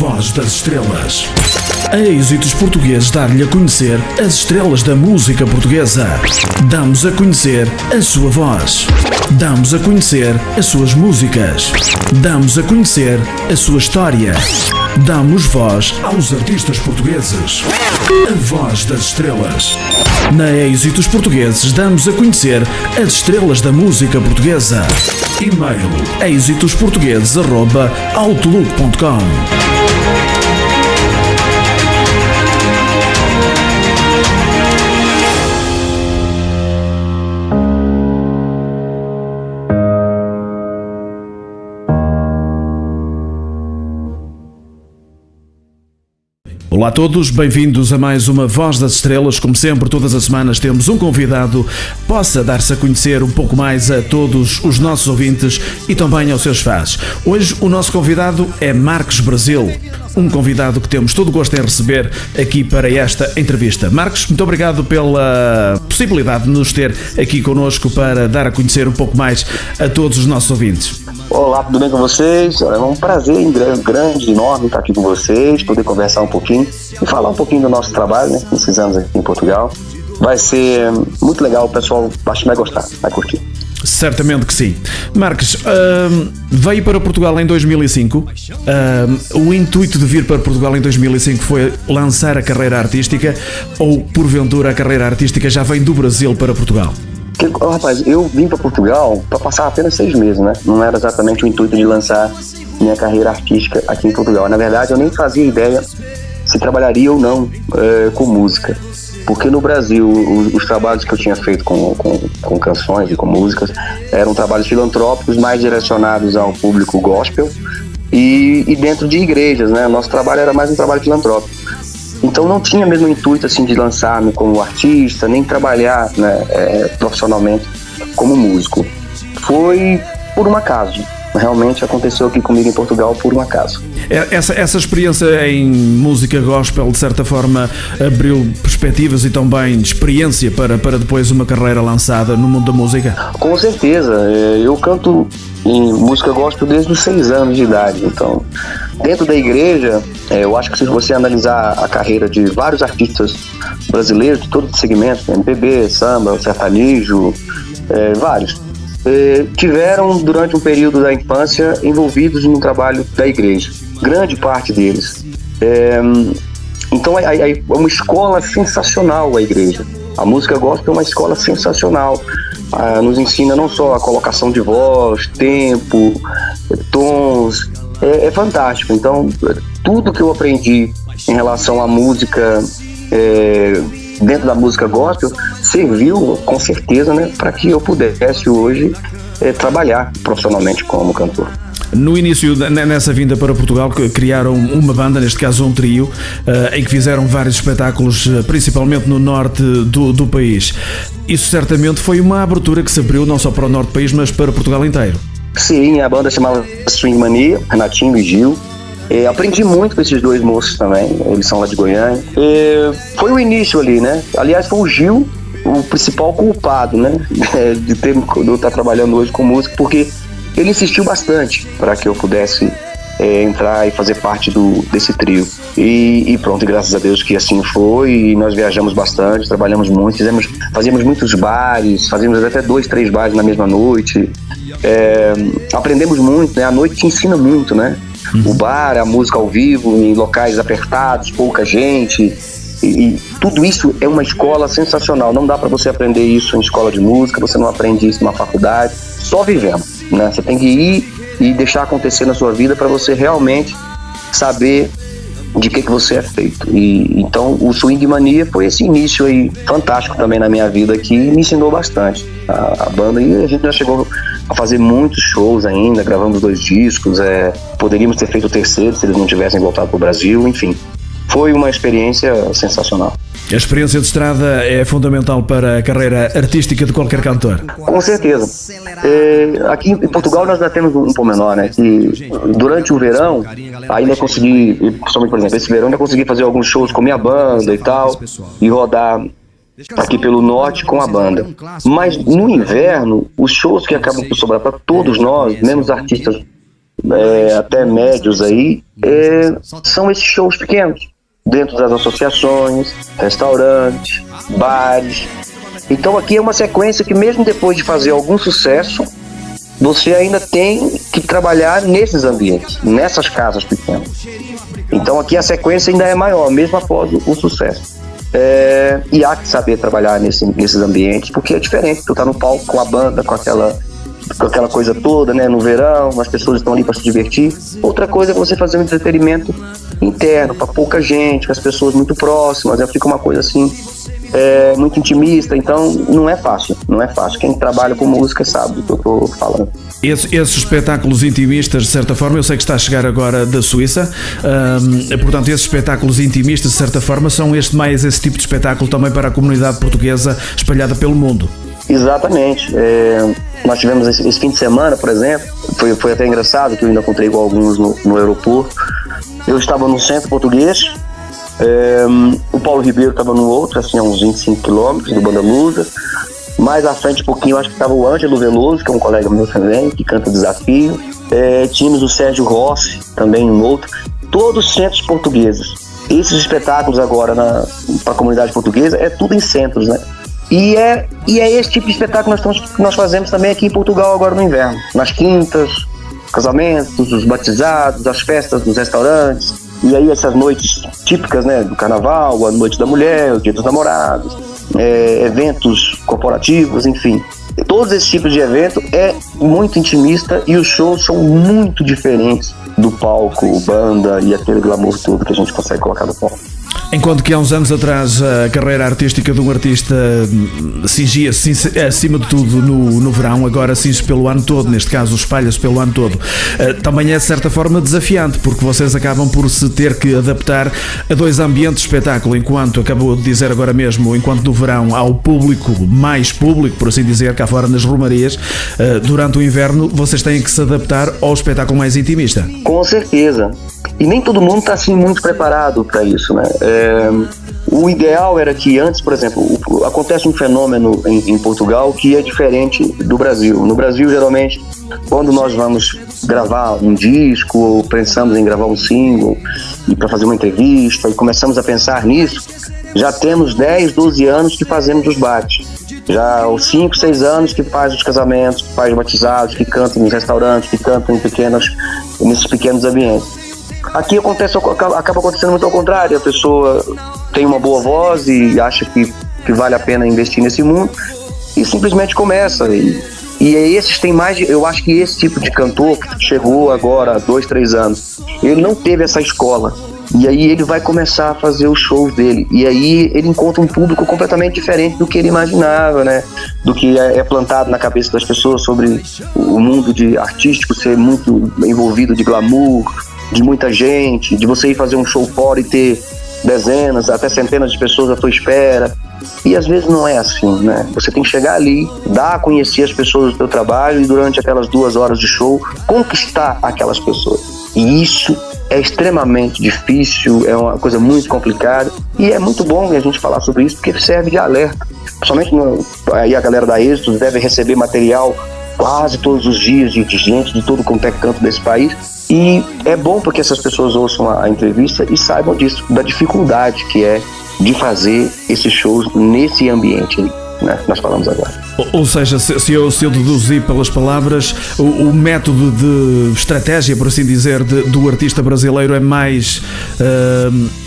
voz das estrelas. A Êxitos Portugueses dar-lhe a conhecer as estrelas da música portuguesa. Damos a conhecer a sua voz. Damos a conhecer as suas músicas. Damos a conhecer a sua história. Damos voz aos artistas portugueses. A voz das estrelas. Na Êxitos Portugueses damos a conhecer as estrelas da música portuguesa. E-mail exitosportugueses@outlook.com. Olá a todos, bem-vindos a mais uma Voz das Estrelas. Como sempre, todas as semanas temos um convidado que possa dar-se a conhecer um pouco mais a todos os nossos ouvintes e também aos seus fãs. Hoje o nosso convidado é Marcos Brasil, um convidado que temos todo o gosto em receber aqui para esta entrevista. Marcos, muito obrigado pela possibilidade de nos ter aqui connosco para dar a conhecer um pouco mais a todos os nossos ouvintes. Olá, tudo bem com vocês? É um prazer grande, enorme estar aqui com vocês, poder conversar um pouquinho e falar um pouquinho do nosso trabalho, né? Esses anos aqui em Portugal. Vai ser muito legal, o pessoal acho que vai gostar, vai curtir. Certamente que sim. Marcos, veio para Portugal em 2005. O intuito de vir para Portugal em 2005 foi lançar a carreira artística ou, porventura, a carreira artística já vem do Brasil para Portugal? Rapaz, eu vim para Portugal para passar apenas 6 meses, né? Não era exatamente o intuito de lançar minha carreira artística aqui em Portugal. Na verdade, eu nem fazia ideia se trabalharia ou não com música. Porque no Brasil, os trabalhos que eu tinha feito com canções e com músicas eram trabalhos filantrópicos mais direcionados ao público gospel e dentro de igrejas, né? Nosso trabalho era mais um trabalho filantrópico. Então não tinha mesmo o intuito assim, de lançar-me como artista, nem trabalhar, né, profissionalmente como músico. Foi por um acaso. Realmente aconteceu aqui comigo em Portugal por um acaso. Essa experiência em música gospel, de certa forma, abriu perspectivas e também experiência para depois uma carreira lançada no mundo da música? Com certeza. Eu canto em música gospel desde os 6 anos de idade. Então, dentro da igreja, eu acho que se você analisar a carreira de vários artistas brasileiros, de todos os segmentos, MPB, samba, sertanejo, vários, tiveram durante um período da infância envolvidos no trabalho da igreja, grande parte deles. Então é uma escola sensacional a igreja. A música gospel é uma escola sensacional. Nos ensina não só a colocação de voz, tempo, tons, é fantástico. Então tudo que eu aprendi em relação à música dentro da música gospel serviu com certeza, né, para que eu pudesse hoje trabalhar profissionalmente como cantor. No início, nessa vinda para Portugal, criaram uma banda, neste caso um trio, em que fizeram vários espetáculos, principalmente no norte do país. Isso certamente foi uma abertura que se abriu não só para o norte do país, mas para Portugal inteiro. Sim, a banda chamava Swing Mania, Renatinho e Gil. Aprendi muito com esses dois moços também, eles são lá de Goiânia. Foi o início ali, né? Aliás, foi o Gil o principal culpado, né? De eu estar trabalhando hoje com música, porque ele insistiu bastante para que eu pudesse entrar e fazer parte desse trio. E pronto, e graças a Deus que assim foi, e nós viajamos bastante, trabalhamos muito, fazíamos muitos bares, fazíamos até 2, 3 bares na mesma noite. Aprendemos muito, né? A noite te ensina muito, né? O bar, a música ao vivo, em locais apertados, pouca gente, e tudo isso é uma escola sensacional. Não dá para você aprender isso em escola de música, você não aprende isso numa faculdade, só vivendo, né? Você tem que ir e deixar acontecer na sua vida para você realmente saber de que você é feito. E então o Swing Mania foi esse início aí fantástico também na minha vida, que me ensinou bastante a banda, e a gente já chegou a fazer muitos shows ainda, gravamos 2 discos, poderíamos ter feito o 3º se eles não tivessem voltado para o Brasil, enfim. Foi uma experiência sensacional. A experiência de estrada é fundamental para a carreira artística de qualquer cantor. Com certeza. Aqui em Portugal nós já temos um pormenor, né? Que durante o verão, ainda consegui, principalmente, por exemplo, esse verão ainda consegui fazer alguns shows com minha banda e tal, e rodar aqui pelo norte com a banda. Mas no inverno, os shows que acabam por sobrar para todos nós, mesmo os artistas até médios aí, são esses shows pequenos, dentro das associações, restaurantes, bares. Então aqui é uma sequência que mesmo depois de fazer algum sucesso, você ainda tem que trabalhar nesses ambientes, nessas casas pequenas. Então aqui a sequência ainda é maior, mesmo após o sucesso. E há que saber trabalhar nesses ambientes, porque é diferente. Tu tá no palco com a banda, com aquela coisa toda, né? No verão, as pessoas estão ali para se divertir. Outra coisa é você fazer um entretenimento interno, para pouca gente, com as pessoas muito próximas. Fica uma coisa assim, muito intimista. Então não é fácil. Quem trabalha com música sabe do que eu tô falando. Esses espetáculos intimistas, de certa forma, eu sei que está a chegar agora da Suíça, portanto esses espetáculos intimistas, de certa forma, são mais esse tipo de espetáculo também para a comunidade portuguesa espalhada pelo mundo. Exatamente. Nós tivemos esse fim de semana, por exemplo, foi até engraçado, que eu ainda encontrei com alguns no aeroporto. Eu estava no centro português, o Paulo Ribeiro estava no outro, assim, a uns 25 quilômetros do Banda Lusa. Mais à frente um pouquinho, acho que estava o Ângelo Veloso, que é um colega meu também, que canta Desafio. Tínhamos o Sérgio Rossi, também um outro. Todos centros portugueses. Esses espetáculos agora para a comunidade portuguesa é tudo em centros, né? E é esse tipo de espetáculo que nós fazemos também aqui em Portugal agora no inverno. Nas quintas, casamentos, os batizados, as festas dos restaurantes. E aí essas noites típicas, né, do carnaval, a noite da mulher, o dia dos namorados, eventos corporativos, enfim. Todos esses tipos de evento é muito intimista e os shows são muito diferentes do palco, banda e aquele glamour todo que a gente consegue colocar no palco. Enquanto que há uns anos atrás a carreira artística de um artista cingia-se acima de tudo no verão, agora cinge pelo ano todo, neste caso espalha-se pelo ano todo. Também é de certa forma desafiante, porque vocês acabam por se ter que adaptar a dois ambientes de espetáculo, enquanto, acabou de dizer agora mesmo, enquanto no verão há o público, mais público, por assim dizer, cá fora nas romarias, durante o inverno vocês têm que se adaptar ao espetáculo mais intimista. Com certeza. E nem todo mundo está assim muito preparado para isso, né? O ideal era que antes, por exemplo, acontece um fenômeno em Portugal que é diferente do Brasil. No Brasil, geralmente, quando nós vamos gravar um disco ou pensamos em gravar um single e para fazer uma entrevista e começamos a pensar nisso, já temos 10, 12 anos que fazemos os bates. Já os 5, 6 anos que faz os casamentos, que faz os batizados, que canta nos restaurantes, que canta nesses pequenos ambientes. Aqui acaba acontecendo muito ao contrário. A pessoa tem uma boa voz e acha que vale a pena investir nesse mundo e simplesmente começa. Eu acho que esse tipo de cantor que chegou agora há 2, 3 anos, ele não teve essa escola. E aí ele vai começar a fazer os shows dele. E aí ele encontra um público completamente diferente do que ele imaginava, né? Do que é plantado na cabeça das pessoas sobre o mundo artístico ser muito envolvido de glamour, de muita gente, de você ir fazer um show fora e ter dezenas, até centenas de pessoas à tua espera. E às vezes não é assim, né? Você tem que chegar ali, dar a conhecer as pessoas do teu trabalho e durante aquelas 2 horas de show, conquistar aquelas pessoas. E isso é extremamente difícil, é uma coisa muito complicada e é muito bom a gente falar sobre isso porque serve de alerta. Principalmente aí a galera da Êxitos deve receber material quase todos os dias de gente de todo quanto é canto desse país. E é bom porque essas pessoas ouçam a entrevista e saibam disso, da dificuldade que é de fazer esses shows nesse ambiente, né? Nós falamos agora. Ou seja, se eu deduzir pelas palavras, o método de estratégia, por assim dizer, do artista brasileiro é mais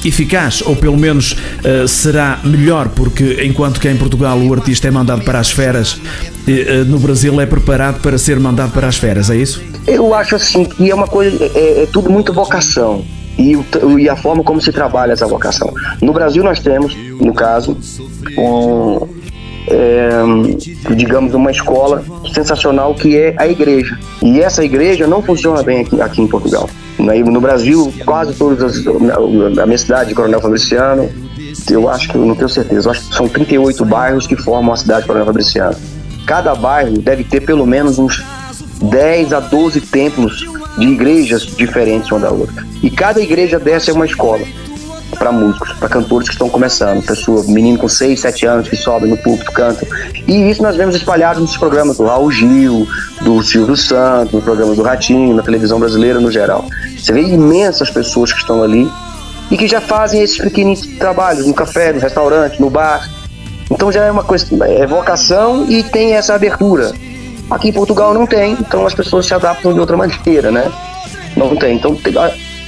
eficaz, ou pelo menos será melhor, porque enquanto que em Portugal o artista é mandado para as feras, no Brasil é preparado para ser mandado para as feras, é isso? Eu acho assim que é uma coisa, é tudo muito vocação e a forma como se trabalha essa vocação. No Brasil nós temos, no caso, digamos, uma escola sensacional que é a igreja. E essa igreja não funciona bem aqui em Portugal. No Brasil, quase todas a minha cidade, Coronel Fabriciano, eu acho que, não tenho certeza, eu acho que são 38 bairros que formam a cidade de Coronel Fabriciano. Cada bairro deve ter pelo menos uns 10 a 12 templos de igrejas diferentes uma da outra. E cada igreja dessa é uma escola. para músicos, para cantores que estão começando, menino com 6, 7 anos que sobe no púlpito, cantam. E isso nós vemos espalhado nos programas do Raul Gil, do Silvio Santos, nos programas do Ratinho, na televisão brasileira no geral. Você vê imensas pessoas que estão ali e que já fazem esses pequenos trabalhos no café, no restaurante, no bar. Então já é uma coisa, é vocação e tem essa abertura. Aqui em Portugal não tem, então as pessoas se adaptam de outra maneira, né? Não tem. Então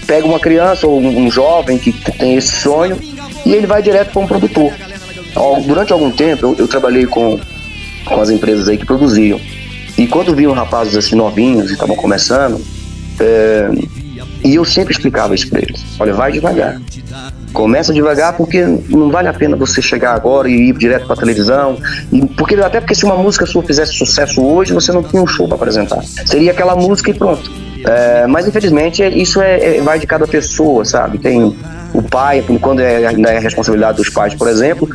pega uma criança ou um jovem que tem esse sonho e ele vai direto para um produtor. Durante algum tempo eu trabalhei com as empresas aí que produziam. E quando viam rapazes assim novinhos e estavam começando, e eu sempre explicava isso para eles. Olha, vai devagar. Começa devagar porque não vale a pena você chegar agora e ir direto para televisão. Até porque se uma música sua fizesse sucesso hoje, você não tinha um show para apresentar. Seria aquela música e pronto. Mas infelizmente isso vai de cada pessoa, sabe? Tem o pai, quando ainda é responsabilidade dos pais, por exemplo,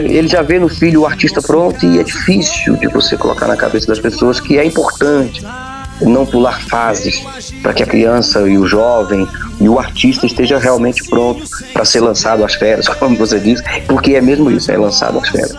ele já vê no filho o artista pronto e é difícil de você colocar na cabeça das pessoas que é importante não pular fases para que a criança e o jovem e o artista esteja realmente pronto para ser lançado às feras, como você disse, porque é mesmo isso, é lançado às feras.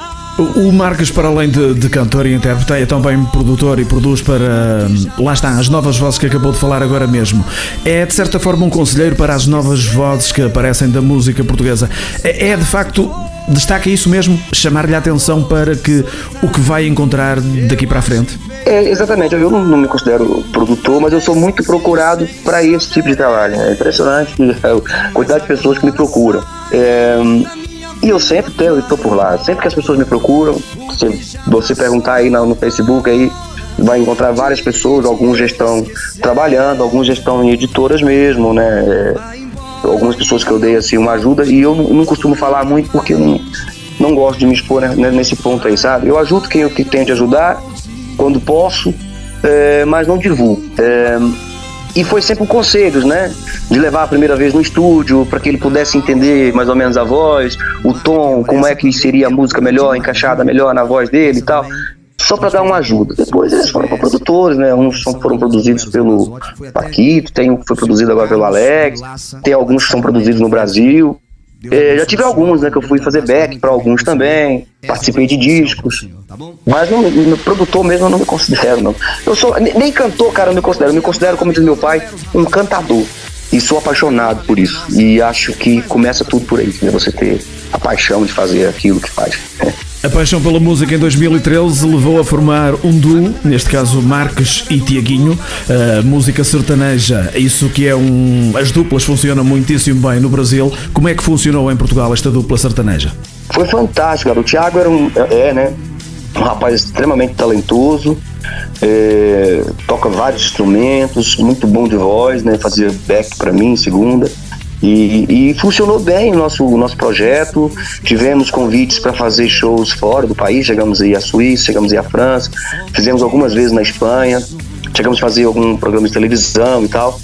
O Marques, para além de cantor e intérprete, é também produtor e produz para, lá está, as novas vozes que acabou de falar agora mesmo. É, de certa forma, um conselheiro para as novas vozes que aparecem da música portuguesa. É de facto, destaca isso mesmo, chamar-lhe a atenção para o que vai encontrar daqui para a frente? Exatamente, eu não me considero produtor, mas eu sou muito procurado para esse tipo de trabalho. É impressionante a quantidade de pessoas que me procuram. E eu sempre estou por lá, sempre que as pessoas me procuram, se você perguntar aí no Facebook, aí vai encontrar várias pessoas, alguns já estão trabalhando, alguns já estão em editoras mesmo, né? Algumas pessoas que eu dei assim uma ajuda, e eu não costumo falar muito porque eu não gosto de me expor, né, nesse ponto aí, sabe? Eu ajudo quem eu tenho de ajudar, quando posso, mas não divulgo. E foi sempre conselhos, né? De levar a primeira vez no estúdio, para que ele pudesse entender mais ou menos a voz, o tom, como é que seria a música melhor, encaixada melhor na voz dele e tal. Só para dar uma ajuda. Depois eles foram para produtores, né? Uns foram produzidos pelo Paquito, tem um que foi produzido agora pelo Alex, tem alguns que são produzidos no Brasil. Já tive alguns, né? Que eu fui fazer back para alguns também, participei de discos. Mas no produtor mesmo eu não me considero, não. Eu nem cantor, cara, eu me considero, como diz meu pai, um cantador. E sou apaixonado por isso. E acho que começa tudo por aí, né? Você ter a paixão de fazer aquilo que faz. A paixão pela música em 2013 levou a formar um duo, neste caso Marques e Tiaguinho, música sertaneja, isso que é as duplas funcionam muitíssimo bem no Brasil. Como é que funcionou em Portugal esta dupla sertaneja? Foi fantástico, cara. O Thiago era né, um rapaz extremamente talentoso, toca vários instrumentos, muito bom de voz, né, fazia back pra mim, segunda. E funcionou bem o nosso projeto. Tivemos convites para fazer shows fora do país, chegamos aí à Suíça, chegamos aí à França, fizemos algumas vezes na Espanha, chegamos a fazer algum programa de televisão e tal.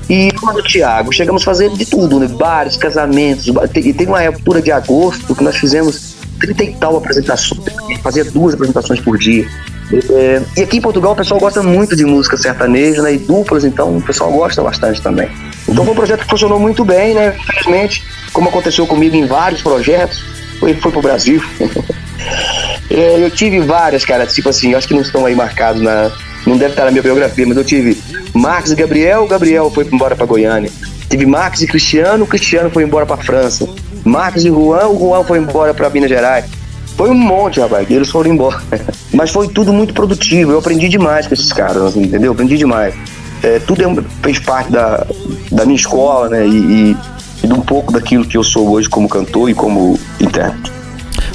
E com o Thiago, chegamos a fazer de tudo, né? Bares, casamentos, e teve uma época de agosto que nós fizemos 30 e tal apresentações, fazia 2 apresentações por dia. E aqui em Portugal o pessoal gosta muito de música sertaneja, né? E duplas, então o pessoal gosta bastante também. Então foi um projeto que funcionou muito bem, né? Infelizmente, como aconteceu comigo em vários projetos, ele foi pro Brasil. Eu tive várias, cara, tipo assim, acho que não estão aí marcados não deve estar na minha biografia, mas eu tive Marques e Gabriel foi embora pra Goiânia. Tive Marques e Cristiano foi embora pra França. Marques e o Juan foi embora pra Minas Gerais. Foi um monte, rapaz, eles foram embora. Mas foi tudo muito produtivo, eu aprendi demais com esses caras, entendeu? Aprendi demais. Tudo fez parte da minha escola, né? E de um pouco daquilo que eu sou hoje como cantor e como intérprete.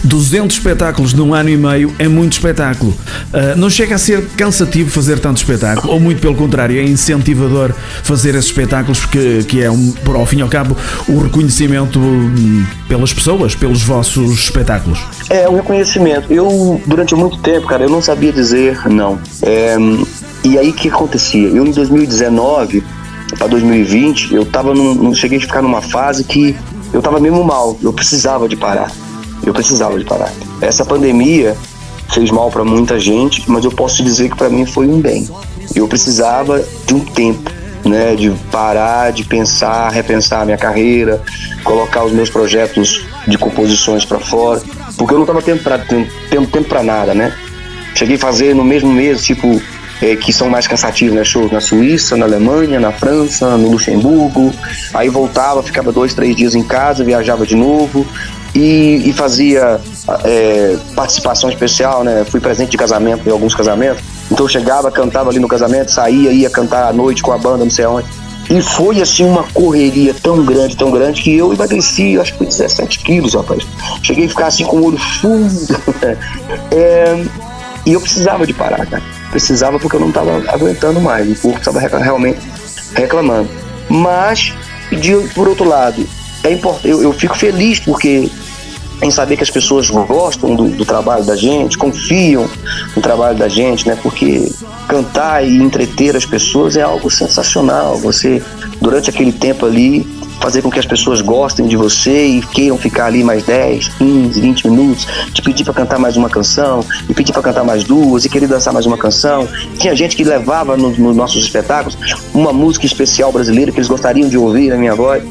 200 espetáculos num ano e meio é muito espetáculo. Não chega a ser cansativo fazer tanto espetáculo, ou muito pelo contrário, é incentivador fazer esses espetáculos, porque que é, por ao fim e ao cabo, o reconhecimento pelas pessoas, pelos vossos espetáculos. É um reconhecimento. Eu, durante muito tempo, cara, eu não sabia dizer não. E aí o que acontecia? Eu, em 2019 para 2020, eu cheguei a ficar numa fase que eu tava mesmo mal, eu precisava de parar. Essa pandemia fez mal para muita gente, mas eu posso te dizer que para mim foi um bem. Eu precisava de um tempo. né, de parar, de pensar, repensar a minha carreira, colocar os meus projetos de composições para fora, porque eu não estava tendo tempo para nada, né? Cheguei a fazer no mesmo mês, tipo, que são mais cansativos, né? Shows na Suíça, na Alemanha, na França, no Luxemburgo. Aí voltava, ficava 2, 3 dias em casa, viajava de novo e fazia participação especial, né? Fui presente de casamento, em alguns casamentos. Então eu chegava, cantava ali no casamento, saía, ia cantar à noite com a banda, não sei onde. E foi assim uma correria tão grande, que eu emagreci, acho que foi 17 quilos, rapaz. Cheguei a ficar assim com o olho fundo. E eu precisava de parar, cara. Precisava, porque eu não estava aguentando mais. O corpo estava realmente reclamando. Mas, por outro lado, é importante. Eu fico feliz porque em saber que as pessoas gostam do trabalho da gente, confiam no trabalho da gente, né? Porque cantar e entreter as pessoas é algo sensacional. Você, durante aquele tempo ali, fazer com que as pessoas gostem de você e queiram ficar ali mais 10, 15, 20 minutos, te pedir para cantar mais uma canção, e pedir para cantar mais 2, e querer dançar mais uma canção. Tinha gente que levava nos nossos espetáculos uma música especial brasileira que eles gostariam de ouvir na minha voz.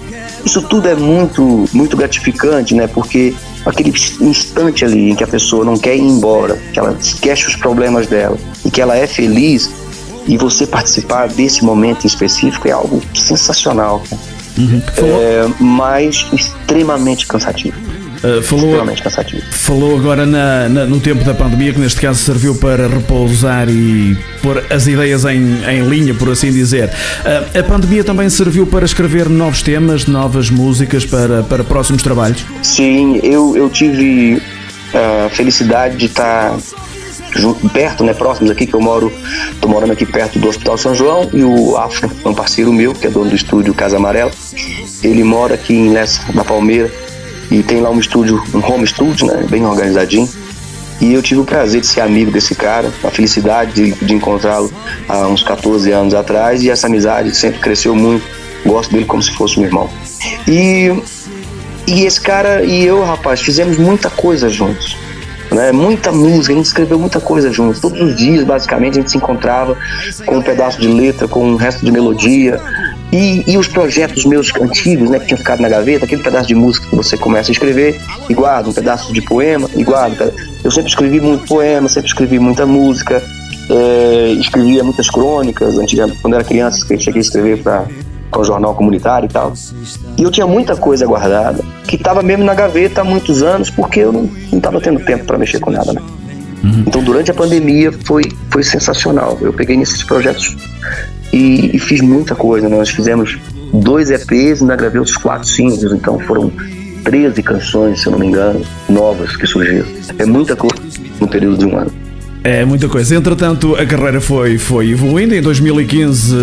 Isso tudo é muito, muito gratificante, né? Porque aquele instante ali em que a pessoa não quer ir embora, que ela esquece os problemas dela e que ela é feliz, e você participar desse momento em específico é algo sensacional, cara. Mas extremamente cansativo. Extremamente cansativo. Falou agora no tempo da pandemia, que neste caso serviu para repousar e pôr as ideias em linha, por assim dizer. A pandemia também serviu para escrever novos temas, novas músicas para próximos trabalhos? Sim, eu tive a felicidade de estar perto, né, próximos aqui, que eu tô morando aqui perto do Hospital São João, e o Afro, um parceiro meu, que é dono do estúdio Casa Amarela, ele mora aqui em Lessa, na Palmeira, e tem lá um home studio, né, bem organizadinho, e eu tive o prazer de ser amigo desse cara, a felicidade de encontrá-lo há uns 14 anos atrás, e essa amizade sempre cresceu muito, gosto dele como se fosse um irmão. E esse cara e eu, rapaz, fizemos muita coisa juntos, né? Muita música, a gente escreveu muita coisa juntos. Todos os dias, basicamente, a gente se encontrava com um pedaço de letra, com um resto de melodia. E os projetos meus antigos, né, que tinham ficado na gaveta, aquele pedaço de música que você começa a escrever e guarda, um pedaço de poema e guarda. Eu sempre escrevi muito poema, sempre escrevi muita música, escrevia muitas crônicas, antigamente, quando era criança, eu cheguei a escrever para o jornal comunitário e tal. E eu tinha muita coisa guardada, que estava mesmo na gaveta há muitos anos, porque eu não estava tendo tempo para mexer com nada, né? Então, durante a pandemia, foi sensacional. Eu peguei nesses projetos e fiz muita coisa, né? Nós fizemos 2 EPs e ainda gravei os 4 singles, então foram 13 canções, se eu não me engano, novas que surgiram. É muita coisa no período de um ano. É muita coisa. Entretanto, a carreira foi evoluindo. Em 2015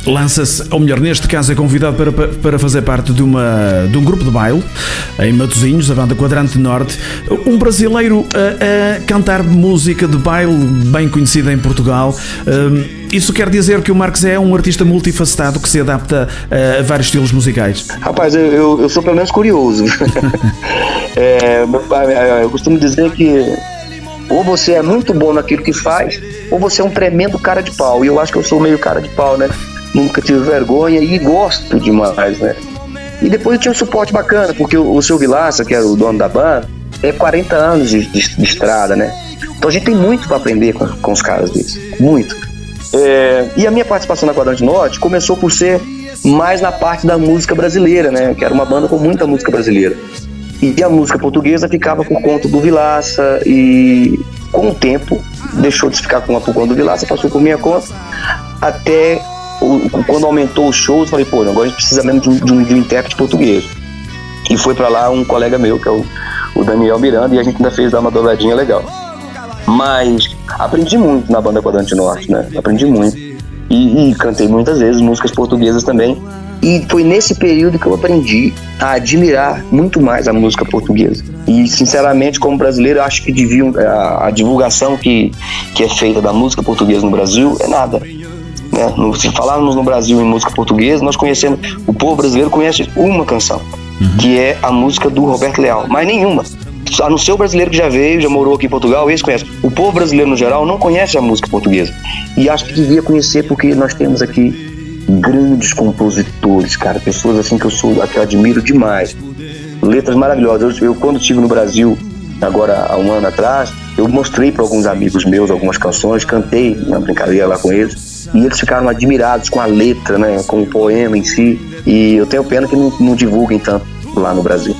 lança-se, ou melhor, neste caso é convidado para fazer parte de um grupo de baile em Matosinhos, a banda Quadrante Norte. Um brasileiro a cantar música de baile bem conhecida em Portugal. Isso quer dizer que o Marques é um artista multifacetado que se adapta a vários estilos musicais? Rapaz, eu sou pelo menos curioso. Meu pai, eu costumo dizer que ou você é muito bom naquilo que faz, ou você é um tremendo cara de pau. E eu acho que eu sou meio cara de pau, né? Nunca tive vergonha e gosto demais, né? E depois eu tinha um suporte bacana, porque o seu Vilaça, que era o dono da banda, 40 anos de estrada, né? Então a gente tem muito para aprender com os caras deles, muito. E a minha participação na Quadrante Norte começou por ser mais na parte da música brasileira, né? Que era uma banda com muita música brasileira. E a música portuguesa ficava por conta do Vilaça, e com o tempo deixou de ficar por conta do Vilaça, passou por minha conta, até quando aumentou os shows, falei, pô, agora a gente precisa mesmo de um intérprete português. E foi pra lá um colega meu, que é o Daniel Miranda, e a gente ainda fez dar uma dobradinha legal. Mas aprendi muito na banda Quadrante Norte, né? Aprendi muito. E cantei muitas vezes músicas portuguesas também. E foi nesse período que eu aprendi a admirar muito mais a música portuguesa. E, sinceramente, como brasileiro, eu acho que a divulgação que é feita da música portuguesa no Brasil é nada. Se falarmos no Brasil em música portuguesa, nós conhecemos, o povo brasileiro conhece uma canção, que é a música do Roberto Leal, mas nenhuma. A não ser o brasileiro que já veio, já morou aqui em Portugal, esse conhece. O povo brasileiro no geral não conhece a música portuguesa, e acho que devia conhecer, porque nós temos aqui grandes compositores, cara, pessoas assim que eu admiro demais, letras maravilhosas. Eu quando estive no Brasil, agora há um ano atrás, eu mostrei para alguns amigos meus algumas canções, cantei na brincadeira lá com eles, e eles ficaram admirados com a letra, né, com o poema em si, e eu tenho pena que não divulguem tanto lá no Brasil.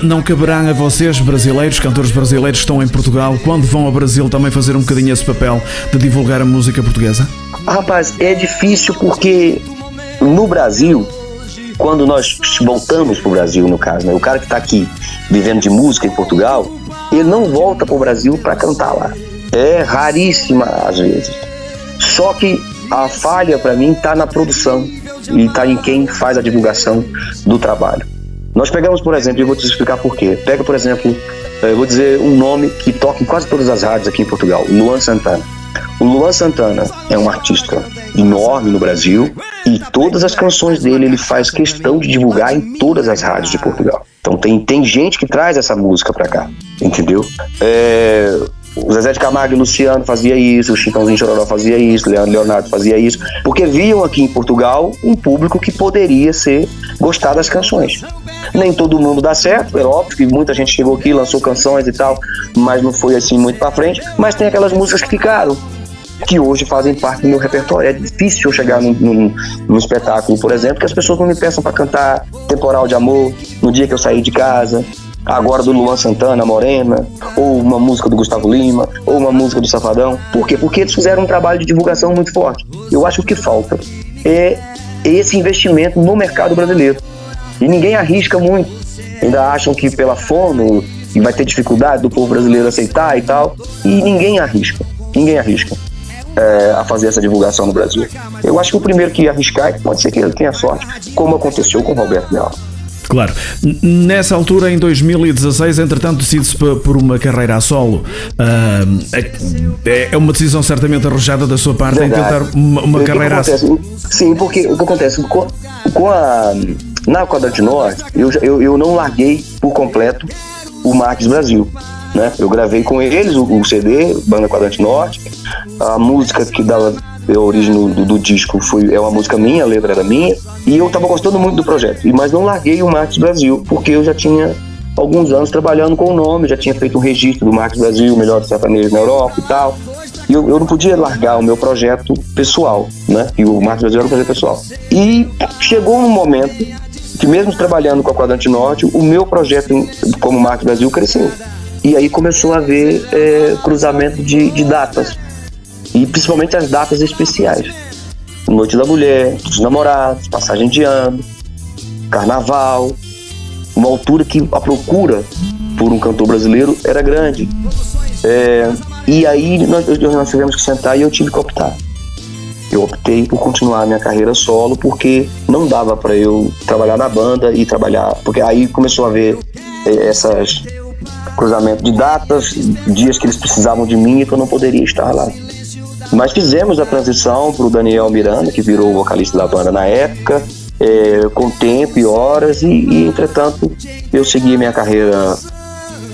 Não caberá a vocês, brasileiros, cantores brasileiros que estão em Portugal, quando vão ao Brasil também fazer um bocadinho esse papel de divulgar a música portuguesa? Rapaz, é difícil porque no Brasil, quando nós voltamos pro Brasil, no caso, né, o cara que tá aqui vivendo de música em Portugal, ele não volta pro Brasil para cantar lá. É raríssima às vezes. Só que a falha para mim tá na produção e tá em quem faz a divulgação do trabalho. Nós pegamos, por exemplo, e eu vou te explicar por quê. Pega, por exemplo, eu vou dizer um nome que toca em quase todas as rádios aqui em Portugal, Luan Santana. O Luan Santana é um artista enorme no Brasil e todas as canções dele ele faz questão de divulgar em todas as rádios de Portugal. Então tem gente que traz essa música pra cá, entendeu? O Zezé de Camargo e Luciano fazia isso, o Chitãozinho Chororó fazia isso, Leonardo fazia isso, porque viam aqui em Portugal um público que poderia gostar das canções. Nem todo mundo dá certo, é óbvio que muita gente chegou aqui, lançou canções e tal, mas não foi assim muito pra frente, mas tem aquelas músicas que ficaram, que hoje fazem parte do meu repertório. É difícil eu chegar num espetáculo, por exemplo, que as pessoas não me peçam pra cantar Temporal de Amor, No Dia Que Eu Saí de Casa, agora do Luan Santana, Morena, ou uma música do Gustavo Lima, ou uma música do Safadão. Por quê? Porque eles fizeram um trabalho de divulgação muito forte. Eu acho que o que falta é esse investimento no mercado brasileiro. E ninguém arrisca muito. Ainda acham que pela fono e vai ter dificuldade do povo brasileiro aceitar e tal. E ninguém arrisca a fazer essa divulgação no Brasil. Eu acho que o primeiro que arriscar pode ser que ele tenha sorte, como aconteceu com o Roberto Leal. Claro. Nessa altura, em 2016, entretanto, decide-se por uma carreira a solo. É uma decisão certamente arrojada da sua parte em tentar uma carreira a solo. Sim, porque o que acontece na Quadrante Norte, eu não larguei por completo o Marques Brasil, né? Eu gravei com eles o CD, Banda Quadrante Norte. A música que dava a origem do disco é uma música minha, a letra era minha, e eu estava gostando muito do projeto, mas não larguei o Marques Brasil, porque eu já tinha alguns anos trabalhando com o nome, já tinha feito um registro do Marques Brasil, melhor do sertanejo na Europa e tal, e eu não podia largar o meu projeto pessoal, né? E o Marques Brasil era um projeto pessoal. E chegou um momento que, mesmo trabalhando com a Quadrante Norte, o meu projeto como Marques Brasil cresceu. E aí começou a haver cruzamento de datas. E principalmente as datas especiais. Noite da Mulher, dos Namorados, Passagem de Ano, Carnaval. Uma altura que a procura por um cantor brasileiro era grande. E aí nós tivemos que sentar e eu tive que optar. Eu optei por continuar a minha carreira solo, porque não dava para eu trabalhar na banda e trabalhar... Porque aí começou a haver essas cruzamento de datas, dias que eles precisavam de mim e que eu não poderia estar lá. Mas fizemos a transição para o Daniel Miranda, que virou o vocalista da banda na época, com tempo e horas, e entretanto eu segui minha carreira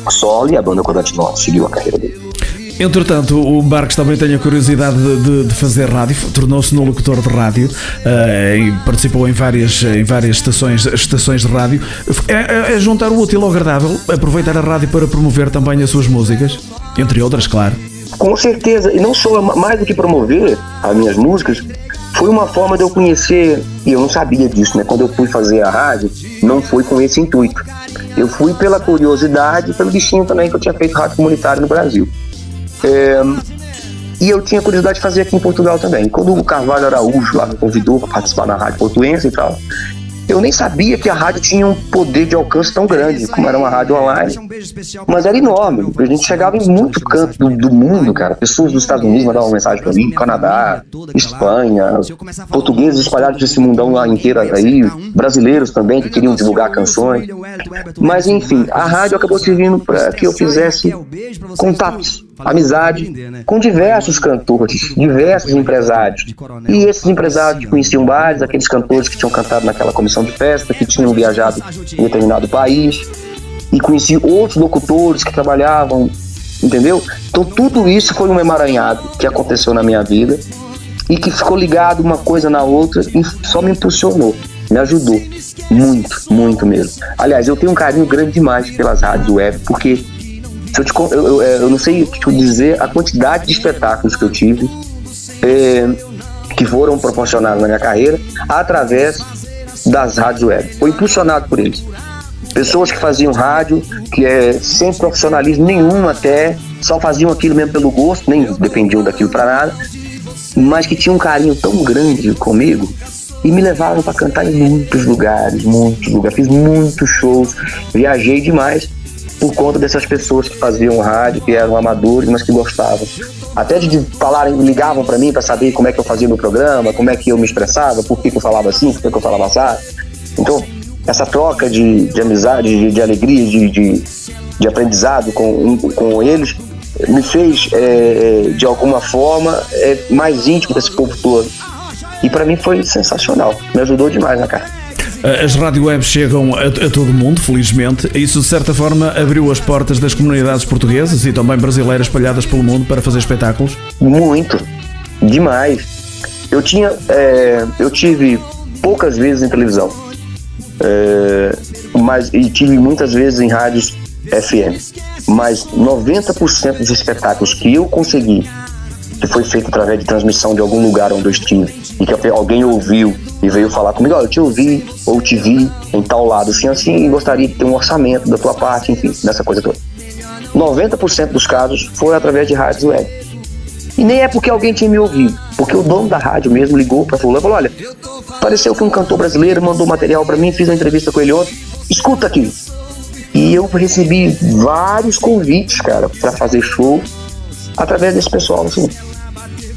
solo e a banda Quadrante Norte seguiu a carreira dele. Entretanto, o Marques também tem a curiosidade de fazer rádio, tornou-se no locutor de rádio, e participou em várias estações de rádio. É juntar o útil ao agradável, aproveitar a rádio para promover também as suas músicas, entre outras, claro. Com certeza, e não só, mais do que promover as minhas músicas, foi uma forma de eu conhecer, e eu não sabia disso, né? Quando eu fui fazer a rádio, não foi com esse intuito. Eu fui pela curiosidade, pelo bichinho também que eu tinha feito rádio comunitário no Brasil. E eu tinha curiosidade de fazer aqui em Portugal também. Quando o Carvalho Araújo lá me convidou para participar na rádio portuense e tal, eu nem sabia que a rádio tinha um poder de alcance tão grande, como era uma rádio online, mas era enorme. A gente chegava em muito canto do mundo, cara. Pessoas dos Estados Unidos mandavam mensagem para mim, Canadá, Espanha, portugueses espalhados desse mundão lá inteiro aí, brasileiros também que queriam divulgar canções. Mas enfim, a rádio acabou servindo para que eu fizesse contatos, amizade com diversos cantores, diversos empresários. E esses empresários conheciam vários, aqueles cantores que tinham cantado naquela comissão de festa, que tinham viajado em determinado país, e conheci outros locutores que trabalhavam, entendeu? Então tudo isso foi um emaranhado que aconteceu na minha vida, e que ficou ligado uma coisa na outra e só me impulsionou, me ajudou muito, muito mesmo. Aliás, eu tenho um carinho grande demais pelas rádios web, porque se eu não sei te dizer a quantidade de espetáculos que eu tive que foram proporcionados na minha carreira através das rádios web. Foi impulsionado por eles. Pessoas que faziam rádio, sem profissionalismo nenhum até, só faziam aquilo mesmo pelo gosto, nem dependiam daquilo para nada, mas que tinham um carinho tão grande comigo e me levaram para cantar em muitos lugares, fiz muitos shows, viajei demais por conta dessas pessoas que faziam rádio, que eram amadores, mas que gostavam. Até de falarem, ligavam para mim para saber como é que eu fazia meu programa, como é que eu me expressava, por que eu falava assim, por que eu falava assim. Então, essa troca de amizade, de alegria, de aprendizado com eles, me fez, de alguma forma, mais íntimo desse povo todo. E para mim foi sensacional, me ajudou demais na cara. As rádio webs chegam a todo mundo, felizmente. Isso, de certa forma, abriu as portas das comunidades portuguesas e também brasileiras espalhadas pelo mundo para fazer espetáculos? Muito, demais. Eu tive poucas vezes em televisão, e tive muitas vezes em rádios FM, mas 90% dos espetáculos que eu consegui, que foi feito através de transmissão de algum lugar onde eu estive, e que alguém ouviu e veio falar comigo, eu te ouvi ou te vi em tal lado, assim, e gostaria de ter um orçamento da tua parte, enfim, dessa coisa toda. 90% dos casos foi através de rádios web. E nem é porque alguém tinha me ouvido, porque o dono da rádio mesmo ligou para fulano e falou, olha, pareceu que um cantor brasileiro mandou material para mim, fiz uma entrevista com ele ontem, escuta aqui. E eu recebi vários convites, cara, para fazer show através desse pessoal, assim.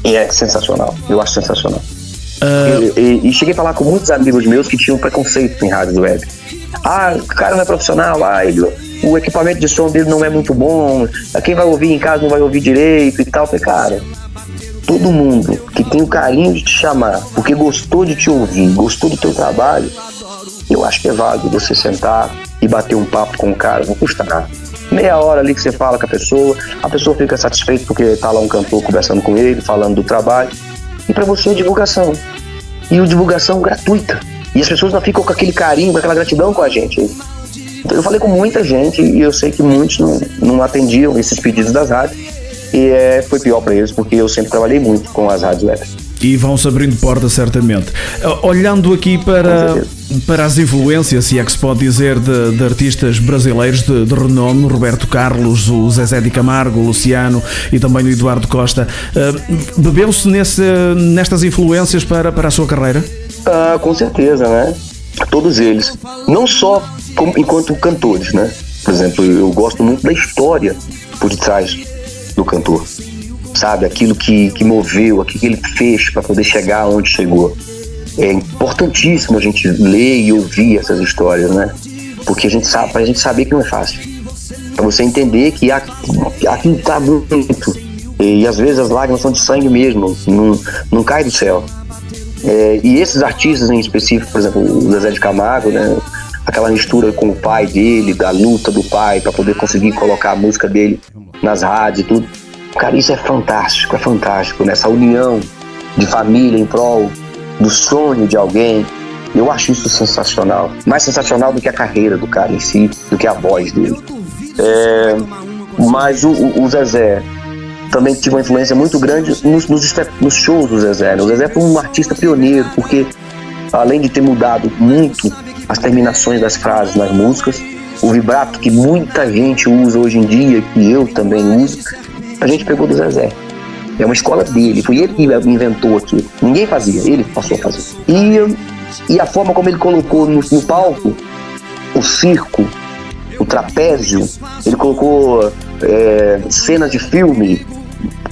E é sensacional, eu acho sensacional. E cheguei a falar com muitos amigos meus que tinham preconceito em rádio web. O cara não é profissional, o equipamento de som dele não é muito bom, quem vai ouvir em casa não vai ouvir direito e tal. Eu falei, cara, todo mundo que tem o carinho de te chamar, porque gostou de te ouvir, gostou do teu trabalho, eu acho que é válido você sentar e bater um papo com o cara, não custa nada. Meia hora ali que você fala com a pessoa fica satisfeita porque tá lá um cantor conversando com ele, falando do trabalho. E para você é divulgação. E a divulgação gratuita. E as pessoas não ficam com aquele carinho, com aquela gratidão com a gente. Então eu falei com muita gente e eu sei que muitos não atendiam esses pedidos das rádios. E foi pior para eles, porque eu sempre trabalhei muito com as rádios web. E vão-se abrindo portas, certamente. Olhando aqui para as influências, se é que se pode dizer, de artistas brasileiros de renome, Roberto Carlos, o Zezé de Camargo, o Luciano e também o Eduardo Costa, bebeu-se nestas influências para a sua carreira? Com certeza, né? Todos eles. Não só enquanto cantores, né? Por exemplo, eu gosto muito da história por detrás do cantor. Sabe, aquilo que moveu, aquilo que ele fez para poder chegar onde chegou. É importantíssimo a gente ler e ouvir essas histórias, né? Porque pra gente saber que não é fácil. Para você entender que aquilo tá muito. E às vezes as lágrimas são de sangue mesmo, não cai do céu. E esses artistas em específico, por exemplo, o Zezé de Camargo, né? Aquela mistura com o pai dele, da luta do pai para poder conseguir colocar a música dele nas rádios e tudo. Cara, isso é fantástico, né? Essa união de família em prol do sonho de alguém. Eu acho isso sensacional. Mais sensacional do que a carreira do cara em si, do que a voz dele. Mas o Zezé também tive uma influência muito grande nos shows do Zezé. O Zezé foi um artista pioneiro, porque além de ter mudado muito as terminações das frases nas músicas, o vibrato que muita gente usa hoje em dia, que eu também uso, a gente pegou do Zezé. É uma escola dele, foi ele que inventou aquilo. Ninguém fazia, ele passou a fazer. E a forma como ele colocou no palco o circo, o trapézio, ele colocou cenas de filme.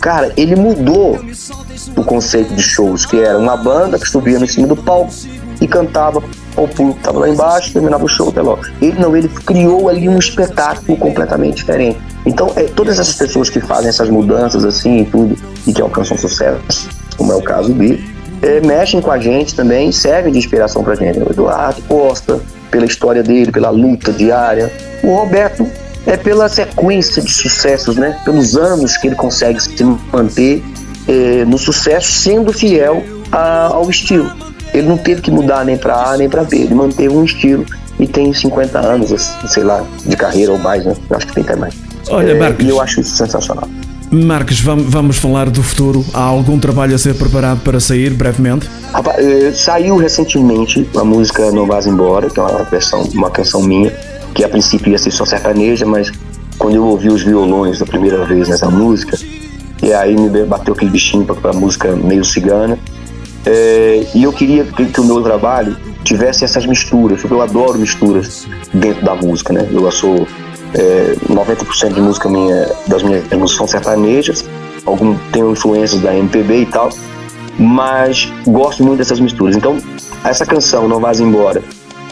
Cara, ele mudou o conceito de shows, que era uma banda que subia em cima do palco e cantava, o público estava lá embaixo, terminava o show até logo. Ele criou ali um espetáculo completamente diferente. Então, todas essas pessoas que fazem essas mudanças assim e tudo, e que alcançam sucesso, como é o caso dele, mexem com a gente também e servem de inspiração pra gente. O Eduardo Costa, pela história dele, pela luta diária. O Roberto pela sequência de sucessos, né? Pelos anos que ele consegue se manter no sucesso, sendo fiel ao estilo. Ele não teve que mudar nem para A nem para B, ele manteve um estilo e tem 50 anos, sei lá, de carreira ou mais, né? Eu acho que tem até mais. Olha, Marcos, e eu acho isso sensacional. Marcos, vamos falar do futuro. Há algum trabalho a ser preparado para sair brevemente? Rapaz, saiu recentemente a música Não Vás Embora, que é uma canção minha, que a princípio ia ser só sertaneja, mas quando eu ouvi os violões da primeira vez nessa música, e aí me bateu aquele bichinho para a música meio cigana, e eu queria que o meu trabalho tivesse essas misturas, porque eu adoro misturas dentro da música, né? Eu sou 90% de música das minhas músicas são sertanejas, tenho influências da MPB e tal, mas gosto muito dessas misturas. Então, essa canção Não Vás Embora,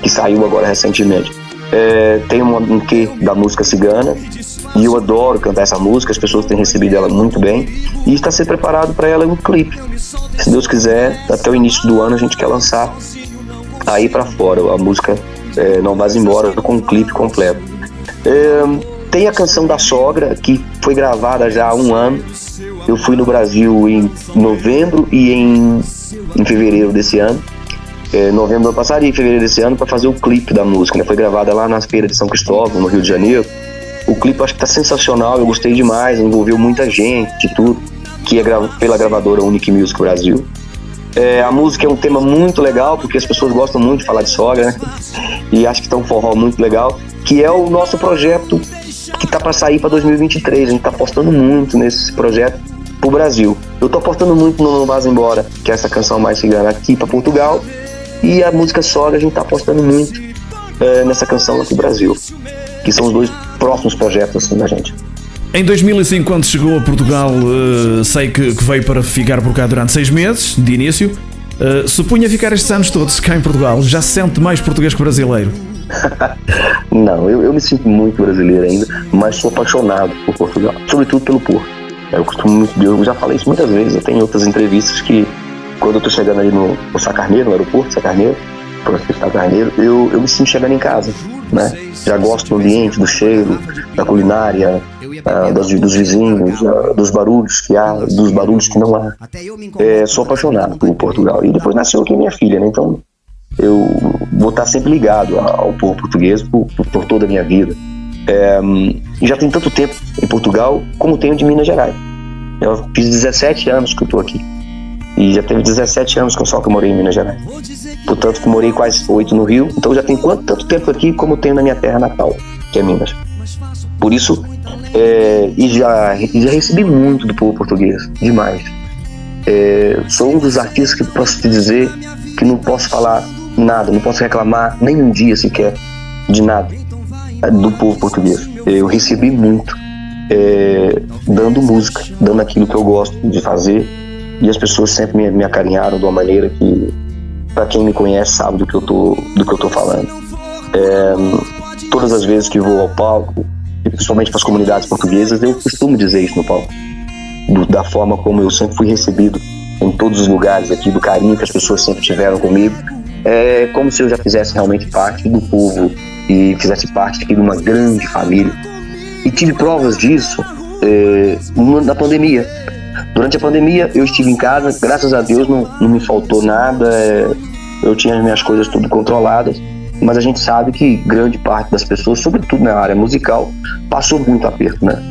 que saiu agora recentemente, tem um quê da música cigana, e eu adoro cantar essa música, as pessoas têm recebido ela muito bem, e está sendo preparado para ela um clipe. Se Deus quiser, até o início do ano a gente quer lançar aí para fora a música Não Vás Embora, com um clipe completo. Tem a canção da Sogra, que foi gravada já há um ano. Eu fui no Brasil em novembro e em fevereiro desse ano. Novembro do ano passado e fevereiro desse ano, para fazer o clipe da música, né? Foi gravada lá na Feira de São Cristóvão, no Rio de Janeiro. O clipe acho que está sensacional, eu gostei demais, envolveu muita gente e tudo, que é pela gravadora Unique Music Brasil. A música é um tema muito legal, porque as pessoas gostam muito de falar de sogra, né? E acho que está um forró muito legal, que é o nosso projeto que está para sair para 2023. A gente está apostando muito nesse projeto para o Brasil. Eu estou apostando muito no Não Vás Embora, que é essa canção mais cigana, aqui para Portugal, e a música Sogra a gente está apostando muito nessa canção aqui no Brasil, que são os dois próximos projetos assim da gente. Em 2005, quando chegou a Portugal, sei que veio para ficar por cá durante 6 meses, de início. Supunha ficar estes anos todos cá em Portugal. Já se sente mais português que brasileiro? Não, eu me sinto muito brasileiro ainda, mas sou apaixonado por Portugal, sobretudo pelo Porto. Eu costumo muito, eu já falei isso muitas vezes, eu tenho outras entrevistas que, quando eu tô chegando ali no Sacarneiro, no aeroporto Sacarneiro, eu me sinto chegando em casa, né? Já gosto do ambiente, do cheiro, da culinária, dos vizinhos, dos barulhos que há, dos barulhos que não há. Sou apaixonado por Portugal. E depois nasceu aqui minha filha, né? Então eu vou estar sempre ligado ao povo português por toda a minha vida. Já tem tanto tempo em Portugal como tenho de Minas Gerais. Eu fiz 17 anos que eu estou aqui. E já teve 17 anos que eu morei em Minas Gerais. Portanto, que morei quase 8 no Rio. Então já tem tanto tempo aqui como eu tenho na minha terra natal, que é Minas. Por isso, já recebi muito do povo português, demais. Sou um dos artistas que posso te dizer que não posso falar nada, não posso reclamar nem um dia sequer de nada do povo português. Eu recebi muito, dando música, dando aquilo que eu gosto de fazer. E as pessoas sempre me acarinharam de uma maneira que, para quem me conhece, sabe do que eu tô falando. Todas as vezes que vou ao palco, principalmente para as comunidades portuguesas, eu costumo dizer isso no palco, da forma como eu sempre fui recebido em todos os lugares aqui, do carinho que as pessoas sempre tiveram comigo. É como se eu já fizesse realmente parte do povo e fizesse parte aqui de uma grande família. E tive provas disso na pandemia. Durante a pandemia eu estive em casa, graças a Deus não me faltou nada, eu tinha as minhas coisas tudo controladas, mas a gente sabe que grande parte das pessoas, sobretudo na área musical, passou muito aperto, né?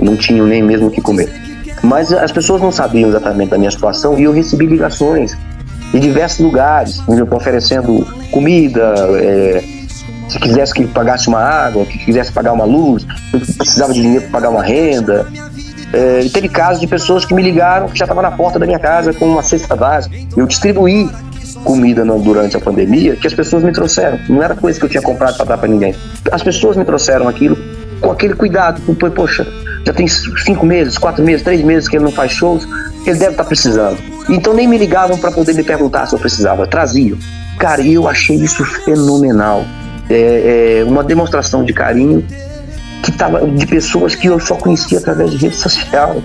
Não tinham nem mesmo o que comer. Mas as pessoas não sabiam exatamente da minha situação e eu recebi ligações de diversos lugares, me oferecendo comida, se quisesse que pagasse uma água, que quisesse pagar uma luz, eu precisava de dinheiro para pagar uma renda. E teve casos de pessoas que me ligaram, que já estavam na porta da minha casa com uma cesta básica. Eu distribuí comida durante a pandemia que as pessoas me trouxeram. Não era coisa que eu tinha comprado para dar para ninguém. As pessoas me trouxeram aquilo com aquele cuidado. Poxa, já tem 5 meses, 4 meses, 3 meses que ele não faz shows, ele deve estar precisando. Então nem me ligavam para poder me perguntar se eu precisava, traziam. Cara, e eu achei isso fenomenal. Uma demonstração de carinho que tava de pessoas que eu só conhecia através de rede social.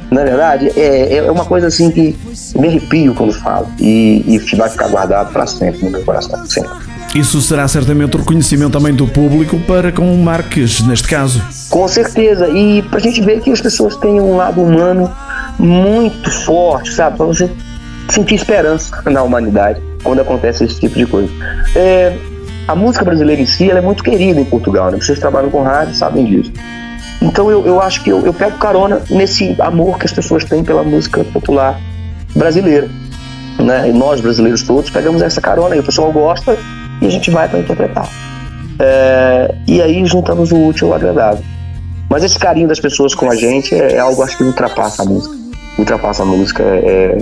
Na verdade, é uma coisa assim que me arrepio quando falo e vai ficar guardado para sempre no meu coração, sempre. Isso será certamente o reconhecimento também do público para com o Marques, neste caso. Com certeza, e pra gente ver que as pessoas têm um lado humano muito forte, sabe? Para você sentir esperança na humanidade quando acontece esse tipo de coisa. A música brasileira em si, ela é muito querida em Portugal, né? Vocês trabalham com rádio, sabem disso. Então eu acho que eu pego carona nesse amor que as pessoas têm pela música popular brasileira, né? E nós, brasileiros todos, pegamos essa carona e o pessoal gosta e a gente vai para interpretar. E aí juntamos o útil ao agradável. Mas esse carinho das pessoas com a gente é algo, acho que ultrapassa a música. Ultrapassa a música, é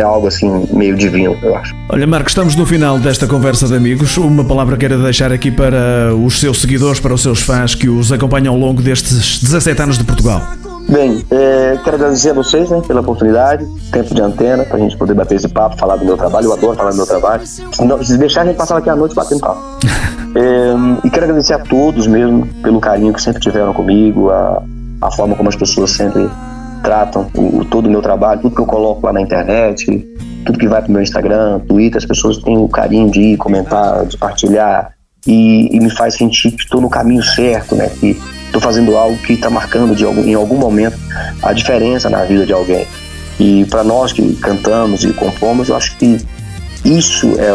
algo assim meio divino, eu acho. Olha, Marcos, estamos no final desta conversa de amigos. Uma palavra queira deixar aqui para os seus seguidores, para os seus fãs que os acompanham ao longo destes 17 anos de Portugal. Bem, quero agradecer a vocês, né, pela oportunidade, tempo de antena, pra gente poder bater esse papo, falar do meu trabalho. Eu adoro falar do meu trabalho. Se deixar, a gente passava aqui a noite batendo papo. E quero agradecer a todos mesmo pelo carinho que sempre tiveram comigo, a forma como as pessoas sempre tratam todo o meu trabalho, tudo que eu coloco lá na internet, tudo que vai pro meu Instagram, Twitter. As pessoas têm o carinho de ir comentar, de partilhar e me faz sentir que estou no caminho certo, né? Que estou fazendo algo que está marcando em algum momento a diferença na vida de alguém. E para nós que cantamos e compomos, eu acho que isso é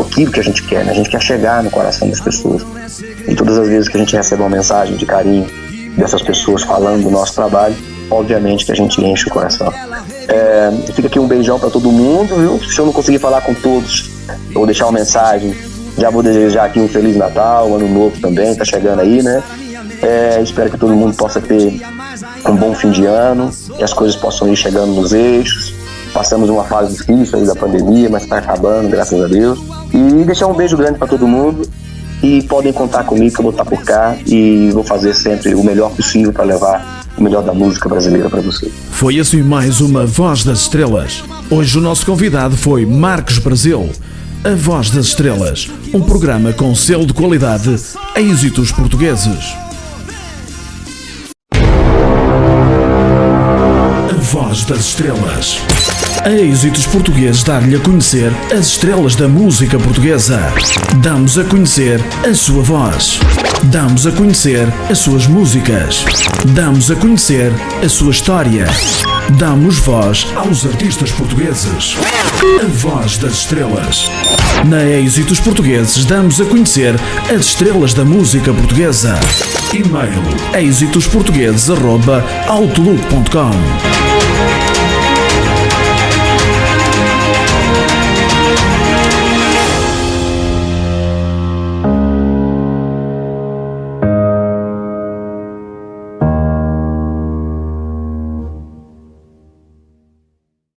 aquilo que a gente quer, né? A gente quer chegar no coração das pessoas. E todas as vezes que a gente recebe uma mensagem de carinho dessas pessoas falando do nosso trabalho, obviamente que a gente enche o coração. Fica aqui um beijão para todo mundo, viu? Se eu não conseguir falar com todos, eu vou deixar uma mensagem. Já vou desejar aqui um Feliz Natal, um Ano Novo também, tá chegando aí, né? Espero que todo mundo possa ter um bom fim de ano, que as coisas possam ir chegando nos eixos. Passamos uma fase difícil aí da pandemia, mas está acabando, graças a Deus. E deixar um beijo grande para todo mundo. E podem contar comigo que eu vou estar por cá e vou fazer sempre o melhor possível para levar o melhor da música brasileira para você. Foi assim mais uma Voz das Estrelas. Hoje o nosso convidado foi Marcos Brasil. A Voz das Estrelas, um programa com selo de qualidade, êxitos portugueses. A Voz das Estrelas. A Êxitos Portugueses dar-lhe a conhecer as estrelas da música portuguesa. Damos a conhecer a sua voz. Damos a conhecer as suas músicas. Damos a conhecer a sua história. Damos voz aos artistas portugueses. A Voz das Estrelas. Na Êxitos Portugueses damos a conhecer as estrelas da música portuguesa. E-mail: êxitosportugueses@outlook.com.